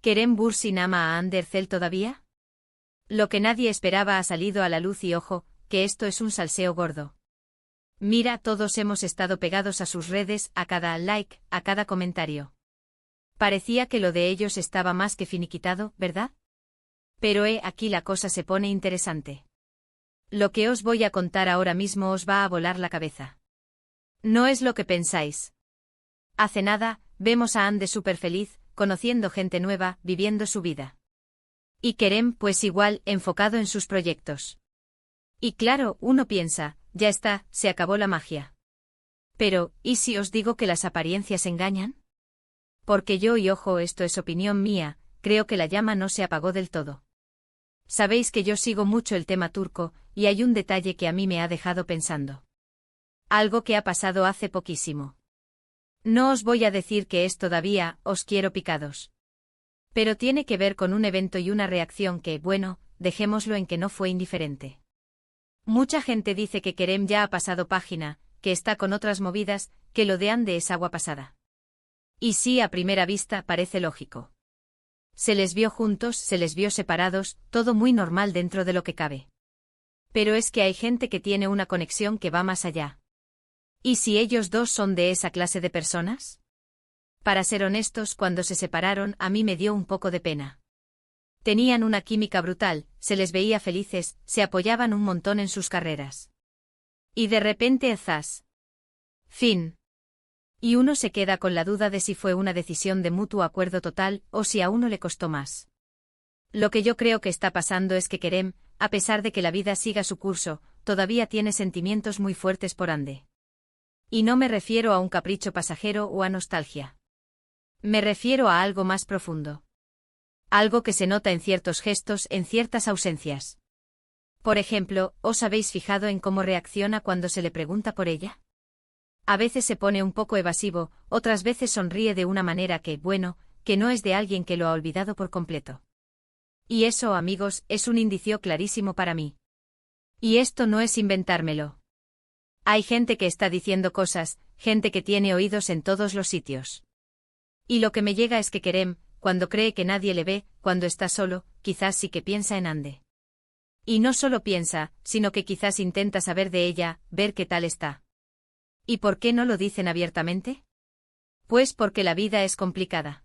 ¿Kerem Bürsin ama a Ander Cell todavía? Lo que nadie esperaba ha salido a la luz y ojo, que esto es un salseo gordo. Mira, todos hemos estado pegados a sus redes, a cada like, a cada comentario. Parecía que lo de ellos estaba más que finiquitado, ¿verdad? Pero aquí la cosa se pone interesante. Lo que os voy a contar ahora mismo os va a volar la cabeza. No es lo que pensáis. Hace nada, vemos a Ande súper feliz, conociendo gente nueva, viviendo su vida. Y Kerem, pues igual, enfocado en sus proyectos. Y claro, uno piensa, ya está, se acabó la magia. Pero, ¿y si os digo que las apariencias engañan? Porque yo, y ojo, esto es opinión mía, creo que la llama no se apagó del todo. Sabéis que yo sigo mucho el tema turco, y hay un detalle que a mí me ha dejado pensando. Algo que ha pasado hace poquísimo. No os voy a decir que es todavía, os quiero picados. Pero tiene que ver con un evento y una reacción que, bueno, dejémoslo en que no fue indiferente. Mucha gente dice que Kerem ya ha pasado página, que está con otras movidas, que lo de Ande es agua pasada. Y sí, a primera vista parece lógico. Se les vio juntos, se les vio separados, todo muy normal dentro de lo que cabe. Pero es que hay gente que tiene una conexión que va más allá. ¿Y si ellos dos son de esa clase de personas? Para ser honestos, cuando se separaron a mí me dio un poco de pena. Tenían una química brutal, se les veía felices, se apoyaban un montón en sus carreras. Y de repente zas. Fin. Y uno se queda con la duda de si fue una decisión de mutuo acuerdo total o si a uno le costó más. Lo que yo creo que está pasando es que Kerem, a pesar de que la vida siga su curso, todavía tiene sentimientos muy fuertes por Ande. Y no me refiero a un capricho pasajero o a nostalgia. Me refiero a algo más profundo. Algo que se nota en ciertos gestos, en ciertas ausencias. Por ejemplo, ¿os habéis fijado en cómo reacciona cuando se le pregunta por ella? A veces se pone un poco evasivo, otras veces sonríe de una manera que, bueno, que no es de alguien que lo ha olvidado por completo. Y eso, amigos, es un indicio clarísimo para mí. Y esto no es inventármelo. Hay gente que está diciendo cosas, gente que tiene oídos en todos los sitios. Y lo que me llega es que Kerem, cuando cree que nadie le ve, cuando está solo, quizás sí que piensa en Ande. Y no solo piensa, sino que quizás intenta saber de ella, ver qué tal está. ¿Y por qué no lo dicen abiertamente? Pues porque la vida es complicada.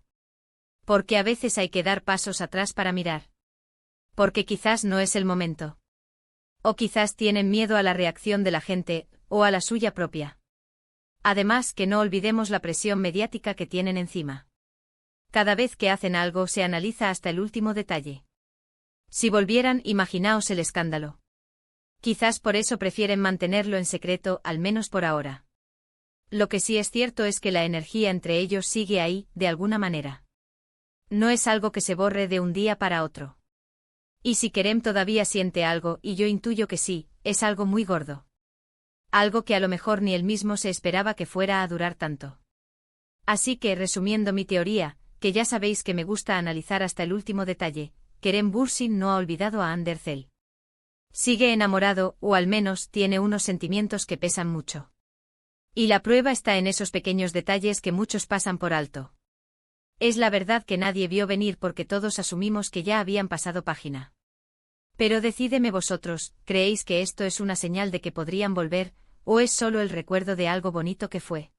Porque a veces hay que dar pasos atrás para mirar. Porque quizás no es el momento. O quizás tienen miedo a la reacción de la gente, o a la suya propia. Además, que no olvidemos la presión mediática que tienen encima. Cada vez que hacen algo se analiza hasta el último detalle. Si volvieran, imaginaos el escándalo. Quizás por eso prefieren mantenerlo en secreto, al menos por ahora. Lo que sí es cierto es que la energía entre ellos sigue ahí, de alguna manera. No es algo que se borre de un día para otro. Y si Kerem todavía siente algo, y yo intuyo que sí, es algo muy gordo. Algo que a lo mejor ni él mismo se esperaba que fuera a durar tanto. Así que, resumiendo mi teoría, que ya sabéis que me gusta analizar hasta el último detalle, Kerem Bürsin no ha olvidado a Ander Cell. Sigue enamorado, o al menos tiene unos sentimientos que pesan mucho. Y la prueba está en esos pequeños detalles que muchos pasan por alto. Es la verdad que nadie vio venir porque todos asumimos que ya habían pasado página. Pero decídeme vosotros, ¿creéis que esto es una señal de que podrían volver, o es solo el recuerdo de algo bonito que fue?